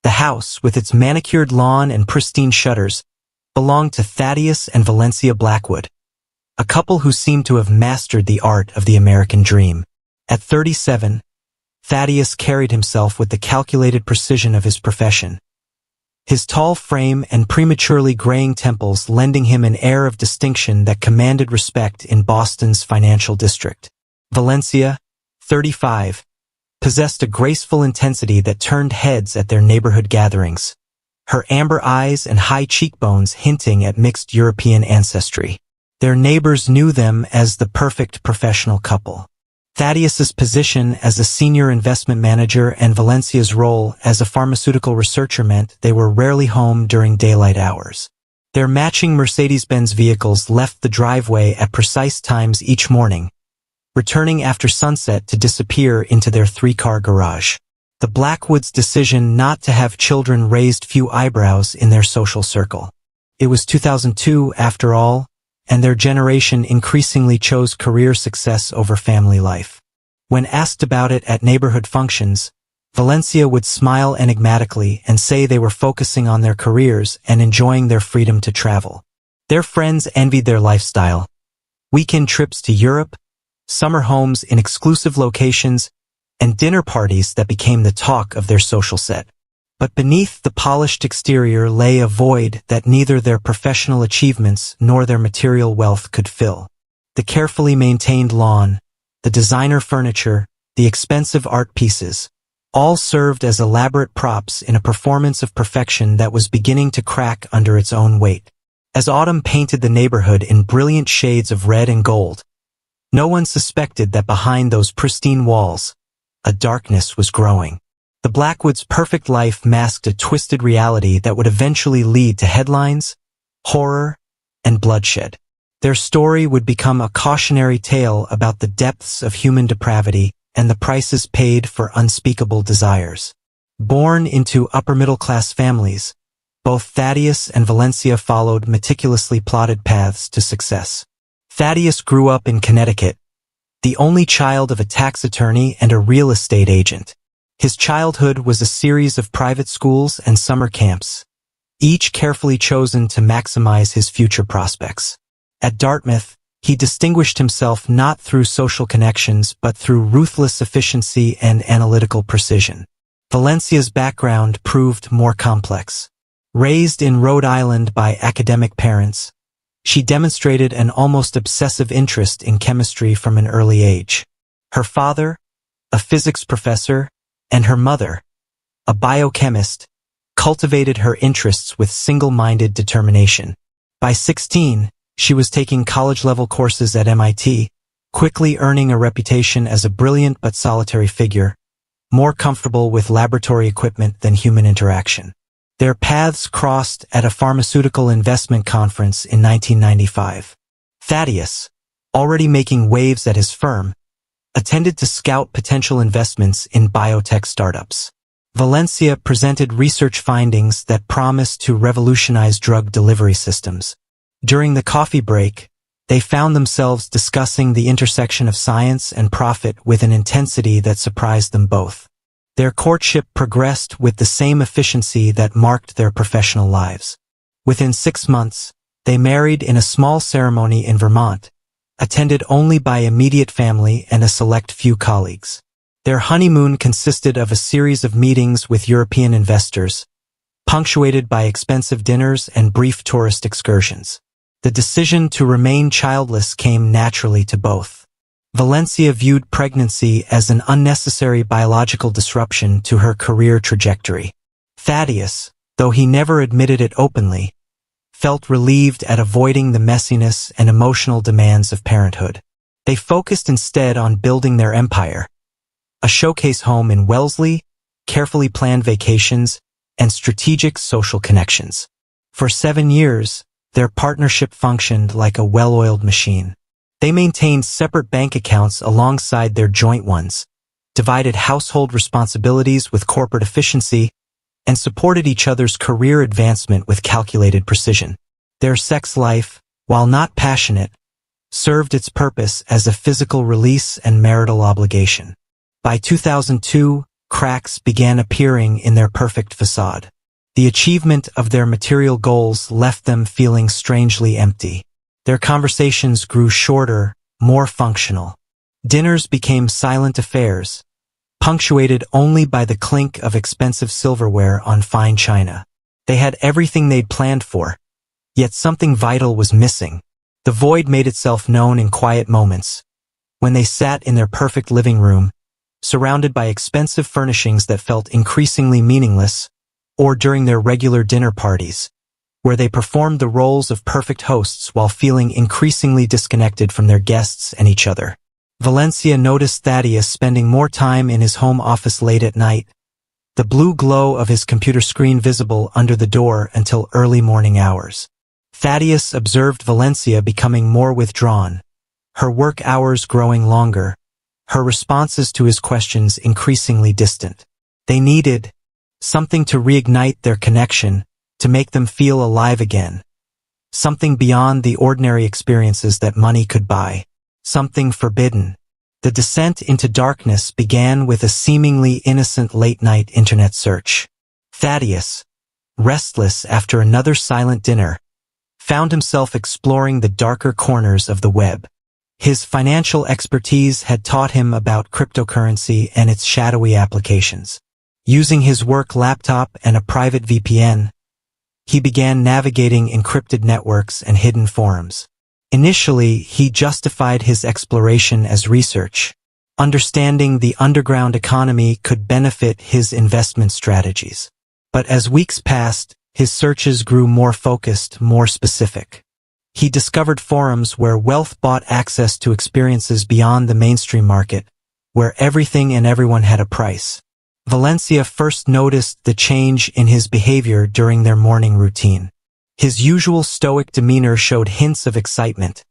The house, with its manicured lawn and pristine shutters, belonged to Thaddeus and Valencia Blackwood, a couple who seemed to have mastered the art of the American dream. At 37, Thaddeus carried himself with the calculated precision of his profession, his tall frame and prematurely graying temples lending him an air of distinction that commanded respect in Boston's financial district. Valencia, 35, possessed a graceful intensity that turned heads at their neighborhood gatherings, her amber eyes and high cheekbones hinting at mixed European ancestry. Their neighbors knew them as the perfect professional couple. Thaddeus's position as a senior investment manager and Valencia's role as a pharmaceutical researcher meant they were rarely home during daylight hours. Their matching Mercedes-Benz vehicles left the driveway at precise times each morning, returning after sunset to disappear into their three-car garage. The Blackwoods' decision not to have children raised few eyebrows in their social circle. It was 2002, after all, and their generation increasingly chose career success over family life. When asked about it at neighborhood functions, Valencia would smile enigmatically and say they were focusing on their careers and enjoying their freedom to travel. Their friends envied their lifestyle. Weekend trips to Europe, summer homes in exclusive locations, and dinner parties that became the talk of their social set. But beneath the polished exterior lay a void that neither their professional achievements nor their material wealth could fill. The carefully maintained lawn, the designer furniture, the expensive art pieces, all served as elaborate props in a performance of perfection that was beginning to crack under its own weight. As autumn painted the neighborhood in brilliant shades of red and gold, no one suspected that behind those pristine walls, a darkness was growing. The Blackwoods' perfect life masked a twisted reality that would eventually lead to headlines, horror, and bloodshed. Their story would become a cautionary tale about the depths of human depravity and the prices paid for unspeakable desires. Born into upper-middle-class families, both Thaddeus and Valencia followed meticulously plotted paths to success. Thaddeus grew up in Connecticut, the only child of a tax attorney and a real estate agent. His childhood was a series of private schools and summer camps, each carefully chosen to maximize his future prospects. At Dartmouth, he distinguished himself not through social connections but through ruthless efficiency and analytical precision. Valencia's background proved more complex. Raised in Rhode Island by academic parents, she demonstrated an almost obsessive interest in chemistry from an early age. Her father, a physics professor, and her mother, a biochemist, cultivated her interests with single-minded determination. By 16, she was taking college-level courses at MIT, quickly earning a reputation as a brilliant but solitary figure, more comfortable with laboratory equipment than human interaction. Their paths crossed at a pharmaceutical investment conference in 1995. Thaddeus, already making waves at his firm, attended to scout potential investments in biotech startups. Valencia presented research findings that promised to revolutionize drug delivery systems. During the coffee break, they found themselves discussing the intersection of science and profit with an intensity that surprised them both. Their courtship progressed with the same efficiency that marked their professional lives. Within 6 months, they married in a small ceremony in Vermont, attended only by immediate family and a select few colleagues. Their honeymoon consisted of a series of meetings with European investors, punctuated by expensive dinners and brief tourist excursions. The decision to remain childless came naturally to both. Valencia viewed pregnancy as an unnecessary biological disruption to her career trajectory. Thaddeus, though he never admitted it openly, felt relieved at avoiding the messiness and emotional demands of parenthood. They focused instead on building their empire, a showcase home in Wellesley, carefully planned vacations, and strategic social connections. For 7 years, their partnership functioned like a well-oiled machine. They maintained separate bank accounts alongside their joint ones, divided household responsibilities with corporate efficiency, and supported each other's career advancement with calculated precision. Their sex life, while not passionate, served its purpose as a physical release and marital obligation. By 2002, cracks began appearing in their perfect facade. The achievement of their material goals left them feeling strangely empty. Their conversations grew shorter, more functional. Dinners became silent affairs, punctuated only by the clink of expensive silverware on fine china. They had everything they'd planned for, yet something vital was missing. The void made itself known in quiet moments, when they sat in their perfect living room, surrounded by expensive furnishings that felt increasingly meaningless, or during their regular dinner parties, where they performed the roles of perfect hosts while feeling increasingly disconnected from their guests and each other. Valencia noticed Thaddeus spending more time in his home office late at night, the blue glow of his computer screen visible under the door until early morning hours. Thaddeus observed Valencia becoming more withdrawn, her work hours growing longer, her responses to his questions increasingly distant. They needed something to reignite their connection, to make them feel alive again. Something beyond the ordinary experiences that money could buy. Something forbidden. The descent into darkness began with a seemingly innocent late-night internet search. Thaddeus, restless after another silent dinner, found himself exploring the darker corners of the web. His financial expertise had taught him about cryptocurrency and its shadowy applications. Using his work laptop and a private VPN, he began navigating encrypted networks and hidden forums. Initially, he justified his exploration as research. Understanding the underground economy could benefit his investment strategies. But as weeks passed, his searches grew more focused, more specific. He discovered forums where wealth bought access to experiences beyond the mainstream market, where everything and everyone had a price. Valencia first noticed the change in his behavior during their morning routine. His usual stoic demeanor showed hints of excitement,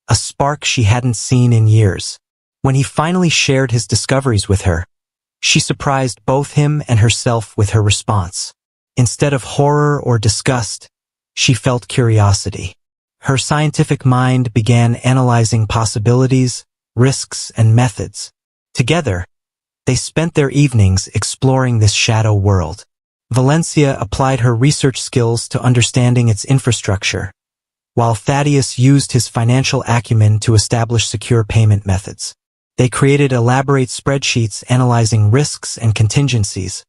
a spark she hadn't seen in years. When he finally shared his discoveries with her, she surprised both him and herself with her response. Instead of horror or disgust, she felt curiosity. Her scientific mind began analyzing possibilities, risks, and methods. Together, they spent their evenings exploring this shadow world. Valencia applied her research skills to understanding its infrastructure, while Thaddeus used his financial acumen to establish secure payment methods. They created elaborate spreadsheets analyzing risks and contingencies,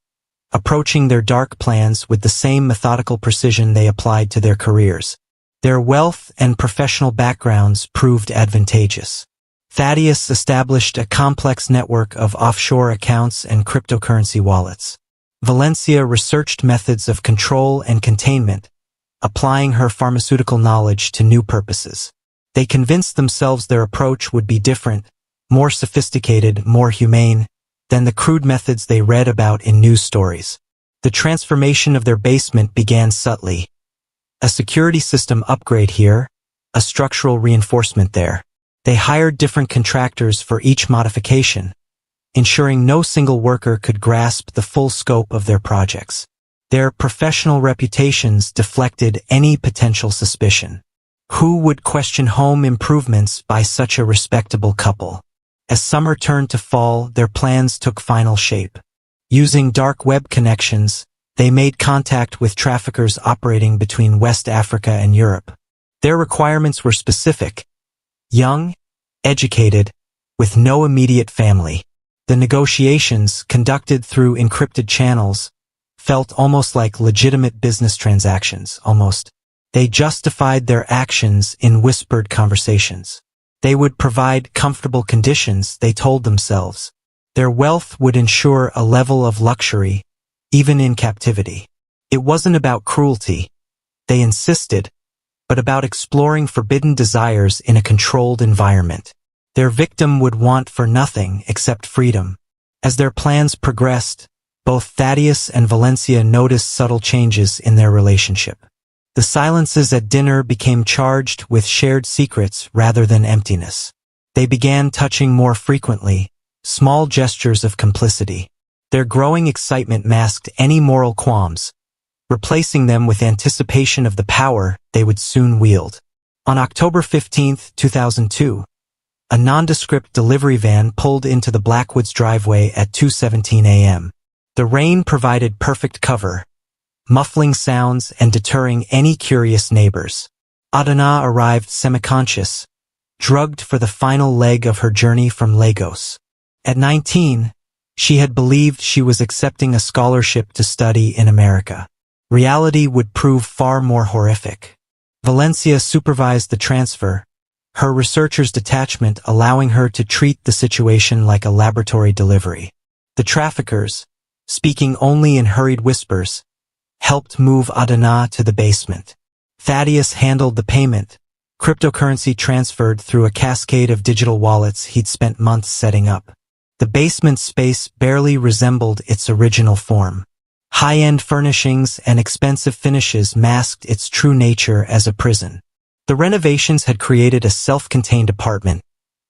approaching their dark plans with the same methodical precision they applied to their careers. Their wealth and professional backgrounds proved advantageous. Thaddeus established a complex network of offshore accounts and cryptocurrency wallets. Valencia researched methods of control and containment, applying her pharmaceutical knowledge to new purposes. They convinced themselves their approach would be different, more sophisticated, more humane, than the crude methods they read about in news stories. The transformation of their basement began subtly. A security system upgrade here, a structural reinforcement there. They hired different contractors for each modification, ensuring no single worker could grasp the full scope of their projects. Their professional reputations deflected any potential suspicion. Who would question home improvements by such a respectable couple? As summer turned to fall, their plans took final shape. Using dark web connections, they made contact with traffickers operating between West Africa and Europe. Their requirements were specific: young, educated, with no immediate family. The negotiations, conducted through encrypted channels, felt almost like legitimate business transactions, almost. They justified their actions in whispered conversations. They would provide comfortable conditions, they told themselves. Their wealth would ensure a level of luxury, even in captivity. It wasn't about cruelty, they insisted, but about exploring forbidden desires in a controlled environment. Their victim would want for nothing except freedom. As their plans progressed, both Thaddeus and Valencia noticed subtle changes in their relationship. The silences at dinner became charged with shared secrets rather than emptiness. They began touching more frequently, small gestures of complicity. Their growing excitement masked any moral qualms, replacing them with anticipation of the power they would soon wield. On October 15, 2002, A nondescript delivery van pulled into the Blackwoods driveway at 2:17 a.m. The rain provided perfect cover, muffling sounds and deterring any curious neighbors. Adana arrived semi-conscious, drugged for the final leg of her journey from Lagos. At 19, she had believed she was accepting a scholarship to study in America. Reality would prove far more horrific. Valencia supervised the transfer, her researcher's detachment allowing her to treat the situation like a laboratory delivery. The traffickers, speaking only in hurried whispers, helped move Adana to the basement. Thaddeus handled the payment, cryptocurrency transferred through a cascade of digital wallets he'd spent months setting up. The basement space barely resembled its original form. High-end furnishings and expensive finishes masked its true nature as a prison. The renovations had created a self-contained apartment,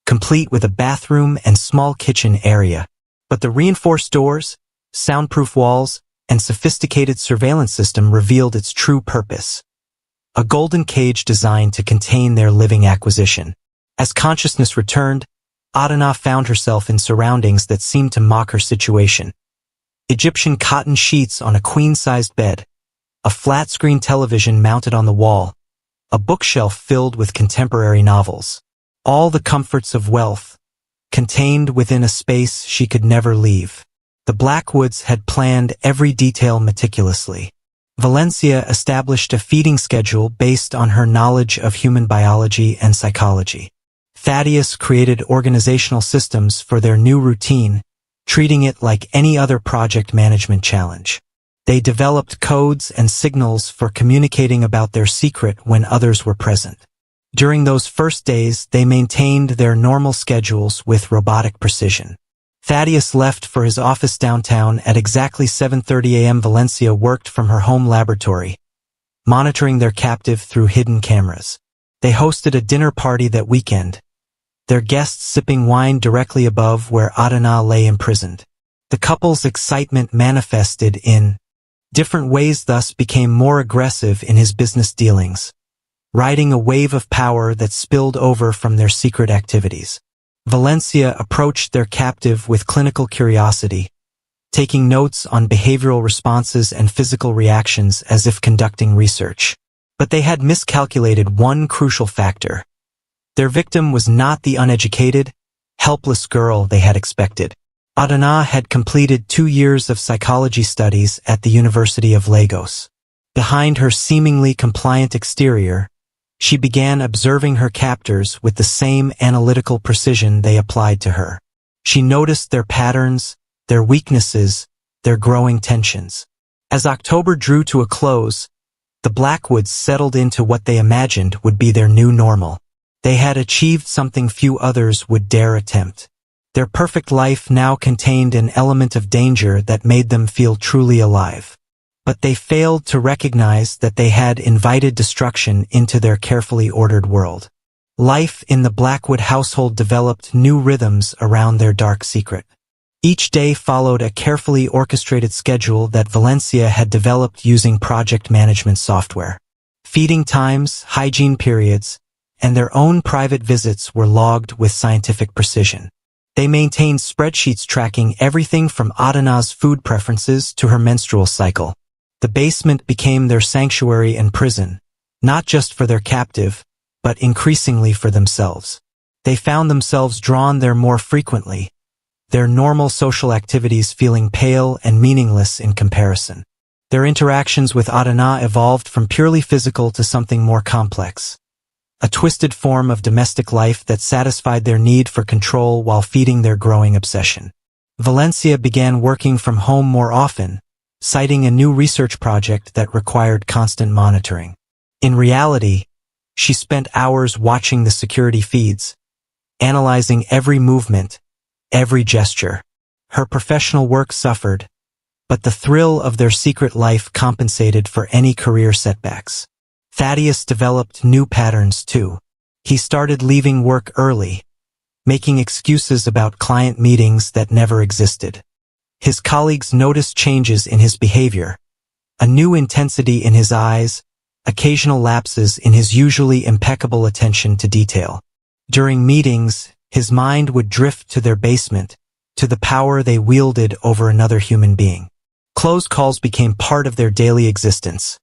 complete with a bathroom and small kitchen area. But the reinforced doors, soundproof walls, and sophisticated surveillance system revealed its true purpose. A golden cage designed to contain their living acquisition. As consciousness returned, Adana found herself in surroundings that seemed to mock her situation. Egyptian cotton sheets on a queen-sized bed, a flat-screen television mounted on the wall, a bookshelf filled with contemporary novels. All the comforts of wealth, contained within a space she could never leave. The Blackwoods had planned every detail meticulously. Valencia established a feeding schedule based on her knowledge of human biology and psychology. Thaddeus created organizational systems for their new routine, treating it like any other project management challenge. They developed codes and signals for communicating about their secret when others were present. During those first days, they maintained their normal schedules with robotic precision. Thaddeus left for his office downtown at exactly 7:30 a.m. Valencia worked from her home laboratory, monitoring their captive through hidden cameras. They hosted a dinner party that weekend, their guests sipping wine directly above where Adana lay imprisoned. The couple's excitement manifested in different ways, thus became more aggressive in his business dealings, riding a wave of power that spilled over from their secret activities. Valencia approached their captive with clinical curiosity, taking notes on behavioral responses and physical reactions as if conducting research. But they had miscalculated one crucial factor. Their victim was not the uneducated, helpless girl they had expected. Adana had completed 2 years of psychology studies at the University of Lagos. Behind her seemingly compliant exterior, she began observing her captors with the same analytical precision they applied to her. She noticed their patterns, their weaknesses, their growing tensions. As October drew to a close, the Blackwoods settled into what they imagined would be their new normal. They had achieved something few others would dare attempt. Their perfect life now contained an element of danger that made them feel truly alive. But they failed to recognize that they had invited destruction into their carefully ordered world. Life in the Blackwood household developed new rhythms around their dark secret. Each day followed a carefully orchestrated schedule that Valencia had developed using project management software. Feeding times, hygiene periods, and their own private visits were logged with scientific precision. They maintained spreadsheets tracking everything from Adana's food preferences to her menstrual cycle. The basement became their sanctuary and prison, not just for their captive, but increasingly for themselves. They found themselves drawn there more frequently, their normal social activities feeling pale and meaningless in comparison. Their interactions with Adana evolved from purely physical to something more complex. A twisted form of domestic life that satisfied their need for control while feeding their growing obsession. Valencia began working from home more often, citing a new research project that required constant monitoring. In reality, she spent hours watching the security feeds, analyzing every movement, every gesture. Her professional work suffered, but the thrill of their secret life compensated for any career setbacks. Thaddeus developed new patterns too. He started leaving work early, making excuses about client meetings that never existed. His colleagues noticed changes in his behavior, a new intensity in his eyes, occasional lapses in his usually impeccable attention to detail. During meetings, His mind would drift to their basement, to the power they wielded over another human being. Close calls became part of their daily existence.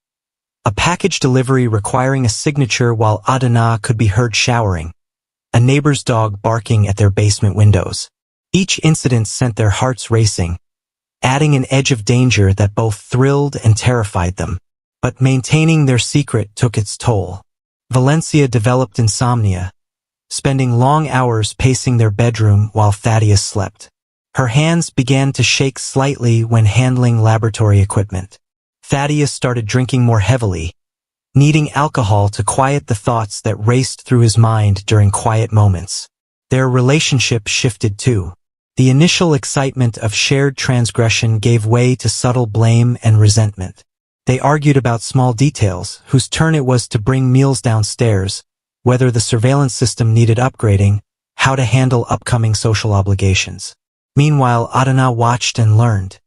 A package delivery requiring a signature while Adana could be heard showering, a neighbor's dog barking at their basement windows. Each incident sent their hearts racing, adding an edge of danger that both thrilled and terrified them. But maintaining their secret took its toll. Valencia developed insomnia, spending long hours pacing their bedroom while Thaddeus slept. Her hands began to shake slightly when handling laboratory equipment. Thaddeus started drinking more heavily, needing alcohol to quiet the thoughts that raced through his mind during quiet moments. Their relationship shifted too. The initial excitement of shared transgression gave way to subtle blame and resentment. They argued about small details, whose turn it was to bring meals downstairs, whether the surveillance system needed upgrading, how to handle upcoming social obligations. Meanwhile, Adana watched and learned.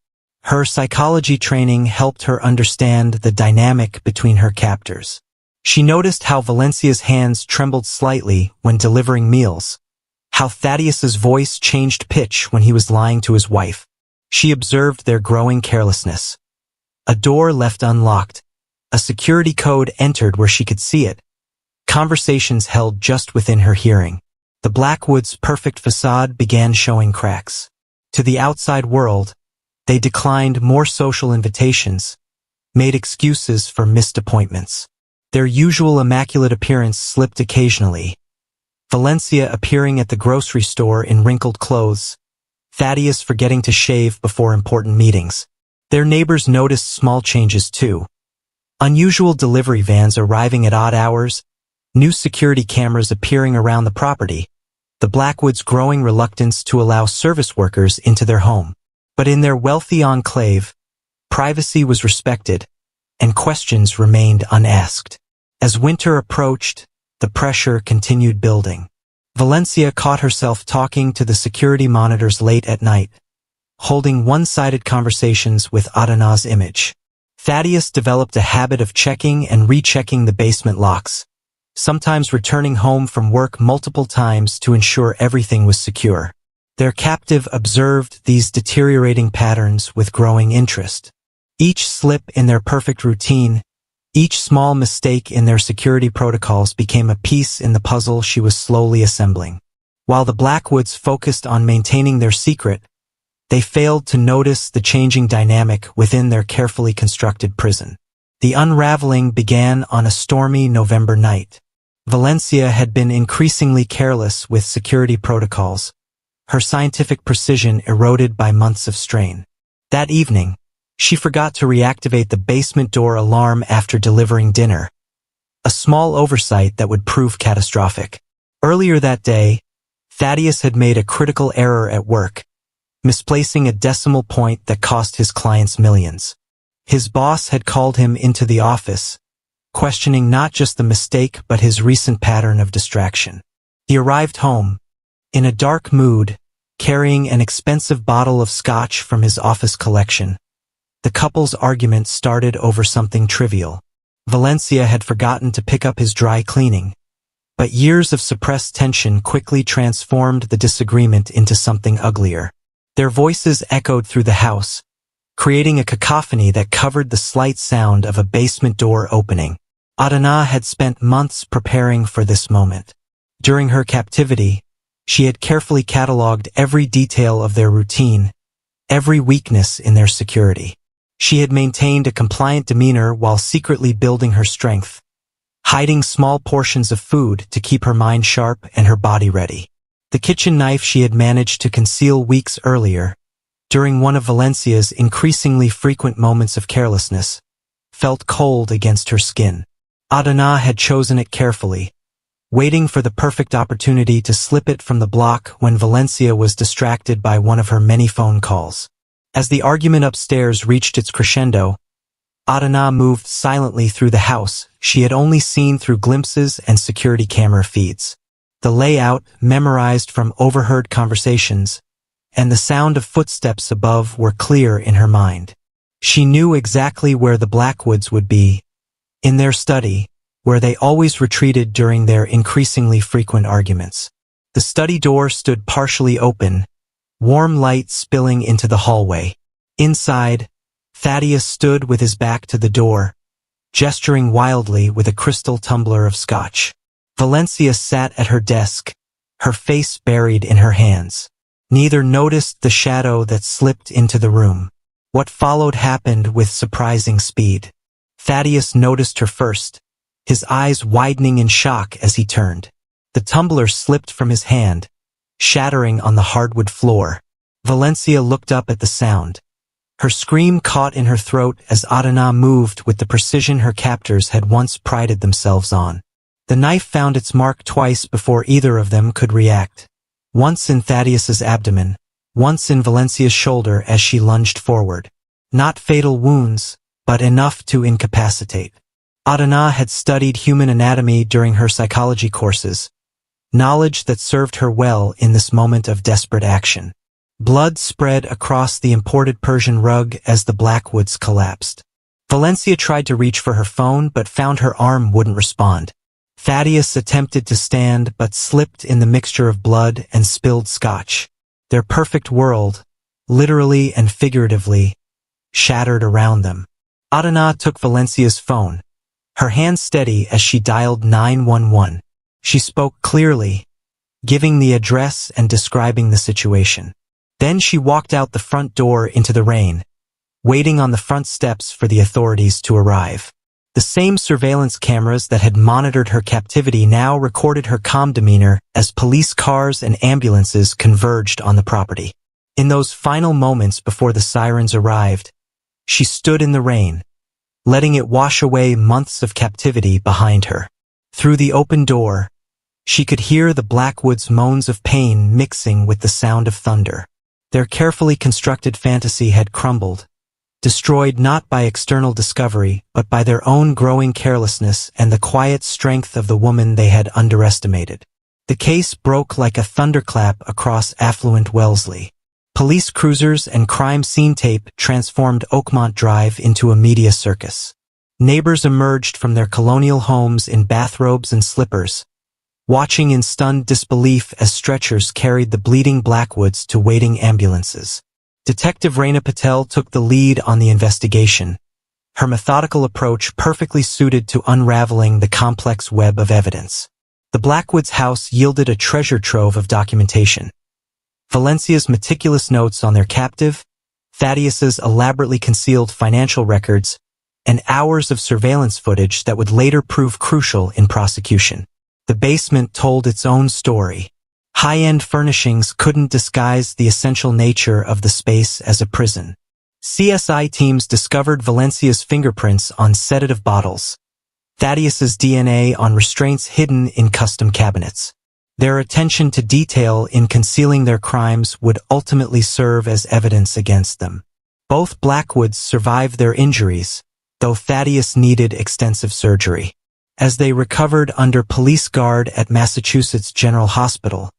Her psychology training helped her understand the dynamic between her captors. She noticed how Valencia's hands trembled slightly when delivering meals, how Thaddeus's voice changed pitch when he was lying to his wife. She observed their growing carelessness. A door left unlocked, a security code entered where she could see it, conversations held just within her hearing. The Blackwood's perfect facade began showing cracks. To the outside world, they declined more social invitations, made excuses for missed appointments. Their usual immaculate appearance slipped occasionally. Valencia appearing at the grocery store in wrinkled clothes, Thaddeus forgetting to shave before important meetings. Their neighbors noticed small changes too. Unusual delivery vans arriving at odd hours, new security cameras appearing around the property, the Blackwoods' growing reluctance to allow service workers into their home. But in their wealthy enclave, privacy was respected, and questions remained unasked. As winter approached, the pressure continued building. Valencia caught herself talking to the security monitors late at night, holding one-sided conversations with Adana's image. Thaddeus developed a habit of checking and rechecking the basement locks, sometimes returning home from work multiple times to ensure everything was secure. Their captive observed these deteriorating patterns with growing interest. Each slip in their perfect routine, each small mistake in their security protocols became a piece in the puzzle she was slowly assembling. While the Blackwoods focused on maintaining their secret, they failed to notice the changing dynamic within their carefully constructed prison. The unraveling began on a stormy November night. Valencia had been increasingly careless with security protocols, her scientific precision eroded by months of strain. That evening, she forgot to reactivate the basement door alarm after delivering dinner, a small oversight that would prove catastrophic. Earlier that day, Thaddeus had made a critical error at work, misplacing a decimal point that cost his clients millions. His boss had called him into the office, questioning not just the mistake but his recent pattern of distraction. He arrived home, in a dark mood, carrying an expensive bottle of scotch from his office collection. The couple's argument started over something trivial. Valencia had forgotten to pick up his dry cleaning, but years of suppressed tension quickly transformed the disagreement into something uglier. Their voices echoed through the house, creating a cacophony that covered the slight sound of a basement door opening. Adana had spent months preparing for this moment. During her captivity, she had carefully catalogued every detail of their routine, every weakness in their security. She had maintained a compliant demeanor while secretly building her strength, hiding small portions of food to keep her mind sharp and her body ready. The kitchen knife she had managed to conceal weeks earlier, during one of Valencia's increasingly frequent moments of carelessness, felt cold against her skin. Adana had chosen it carefully, waiting for the perfect opportunity to slip it from the block when Valencia was distracted by one of her many phone calls. As the argument upstairs reached its crescendo, Adana moved silently through the house she had only seen through glimpses and security camera feeds. The layout, memorized from overheard conversations, and the sound of footsteps above were clear in her mind. She knew exactly where the Blackwoods would be, in their study, where they always retreated during their increasingly frequent arguments. The study door stood partially open, warm light spilling into the hallway. Inside, Thaddeus stood with his back to the door, gesturing wildly with a crystal tumbler of scotch. Valencia sat at her desk, her face buried in her hands. Neither noticed the shadow that slipped into the room. What followed happened with surprising speed. Thaddeus noticed her first, his eyes widening in shock as he turned. The tumbler slipped from his hand, shattering on the hardwood floor. Valencia looked up at the sound. Her scream caught in her throat as Adana moved with the precision her captors had once prided themselves on. The knife found its mark twice before either of them could react. Once in Thaddeus's abdomen, once in Valencia's shoulder as she lunged forward. Not fatal wounds, but enough to incapacitate. Adana had studied human anatomy during her psychology courses, knowledge that served her well in this moment of desperate action. Blood spread across the imported Persian rug as the Blackwoods collapsed. Valencia tried to reach for her phone but found her arm wouldn't respond. Thaddeus attempted to stand but slipped in the mixture of blood and spilled scotch. Their perfect world, literally and figuratively, shattered around them. Adana took Valencia's phone, her hand steady as she dialed 911. She spoke clearly, giving the address and describing the situation. Then she walked out the front door into the rain, waiting on the front steps for the authorities to arrive. The same surveillance cameras that had monitored her captivity now recorded her calm demeanor as police cars and ambulances converged on the property. In those final moments before the sirens arrived, she stood in the rain, letting it wash away months of captivity behind her. Through the open door, she could hear the Blackwoods' moans of pain mixing with the sound of thunder. Their carefully constructed fantasy had crumbled, destroyed not by external discovery, but by their own growing carelessness and the quiet strength of the woman they had underestimated. The case broke like a thunderclap across affluent Wellesley. Police cruisers and crime scene tape transformed Oakmont Drive into a media circus. Neighbors emerged from their colonial homes in bathrobes and slippers, watching in stunned disbelief as stretchers carried the bleeding Blackwoods to waiting ambulances. Detective Raina Patel took the lead on the investigation, her methodical approach perfectly suited to unraveling the complex web of evidence. The Blackwoods house yielded a treasure trove of documentation. Valencia's meticulous notes on their captive, Thaddeus's elaborately concealed financial records, and hours of surveillance footage that would later prove crucial in prosecution. The basement told its own story. High-end furnishings couldn't disguise the essential nature of the space as a prison. CSI teams discovered Valencia's fingerprints on sedative bottles, Thaddeus's DNA on restraints hidden in custom cabinets. Their attention to detail in concealing their crimes would ultimately serve as evidence against them. Both Blackwoods survived their injuries, though Thaddeus needed extensive surgery. As they recovered under police guard at Massachusetts General Hospital,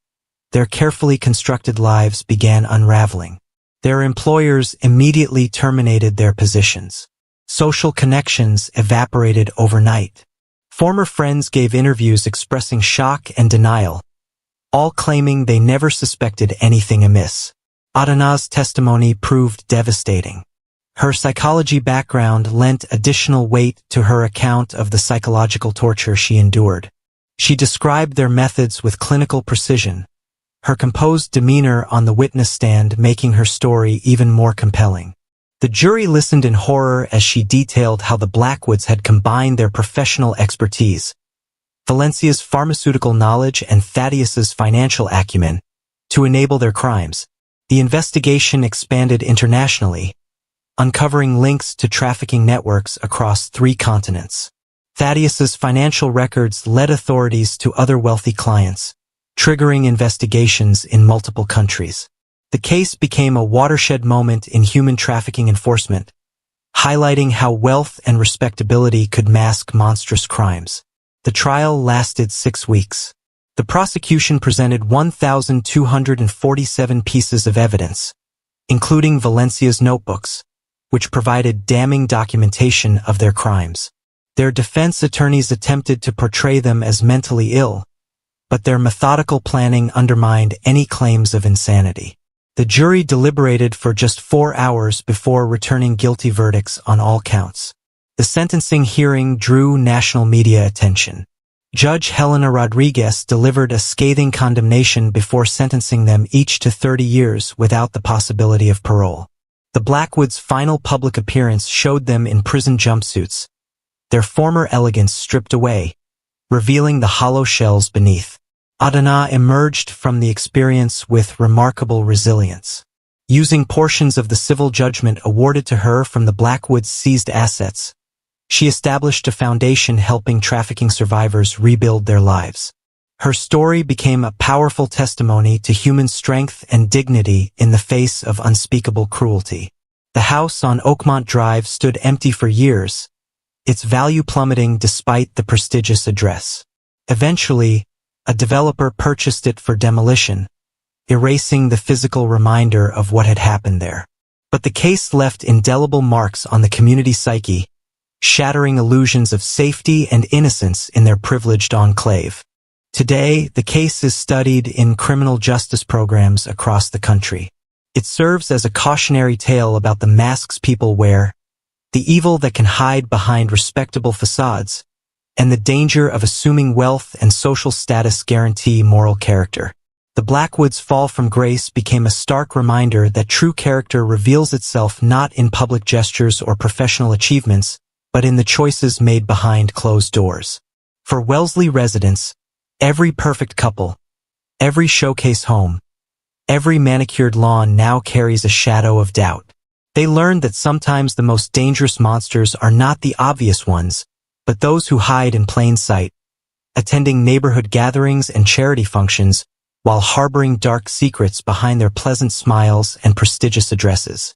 their carefully constructed lives began unraveling. Their employers immediately terminated their positions. Social connections evaporated overnight. Former friends gave interviews expressing shock and denial, all claiming they never suspected anything amiss. Adana's testimony proved devastating. Her psychology background lent additional weight to her account of the psychological torture she endured. She described their methods with clinical precision, her composed demeanor on the witness stand making her story even more compelling. The jury listened in horror as she detailed how the Blackwoods had combined their professional expertise, Valencia's pharmaceutical knowledge and Thaddeus's financial acumen, to enable their crimes. The investigation expanded internationally, uncovering links to trafficking networks across 3 continents. Thaddeus's financial records led authorities to other wealthy clients, triggering investigations in multiple countries. The case became a watershed moment in human trafficking enforcement, highlighting how wealth and respectability could mask monstrous crimes. The trial lasted 6 weeks. The prosecution presented 1,247 pieces of evidence, including Valencia's notebooks, which provided damning documentation of their crimes. Their defense attorneys attempted to portray them as mentally ill, but their methodical planning undermined any claims of insanity. The jury deliberated for just 4 hours before returning guilty verdicts on all counts. The sentencing hearing drew national media attention. Judge Helena Rodriguez delivered a scathing condemnation before sentencing them each to 30 years without the possibility of parole. The Blackwoods' final public appearance showed them in prison jumpsuits, their former elegance stripped away, revealing the hollow shells beneath. Adana emerged from the experience with remarkable resilience. Using portions of the civil judgment awarded to her from the Blackwoods' seized assets, she established a foundation helping trafficking survivors rebuild their lives. Her story became a powerful testimony to human strength and dignity in the face of unspeakable cruelty. The house on Oakmont Drive stood empty for years, its value plummeting despite the prestigious address. Eventually, a developer purchased it for demolition, erasing the physical reminder of what had happened there. But the case left indelible marks on the community psyche, shattering illusions of safety and innocence in their privileged enclave. Today, the case is studied in criminal justice programs across the country. It serves as a cautionary tale about the masks people wear, the evil that can hide behind respectable facades, and the danger of assuming wealth and social status guarantee moral character. The Blackwoods' fall from grace became a stark reminder that true character reveals itself not in public gestures or professional achievements, but in the choices made behind closed doors. For Wellesley residents, every perfect couple, every showcase home, every manicured lawn now carries a shadow of doubt. They learned that sometimes the most dangerous monsters are not the obvious ones, but those who hide in plain sight, attending neighborhood gatherings and charity functions while harboring dark secrets behind their pleasant smiles and prestigious addresses.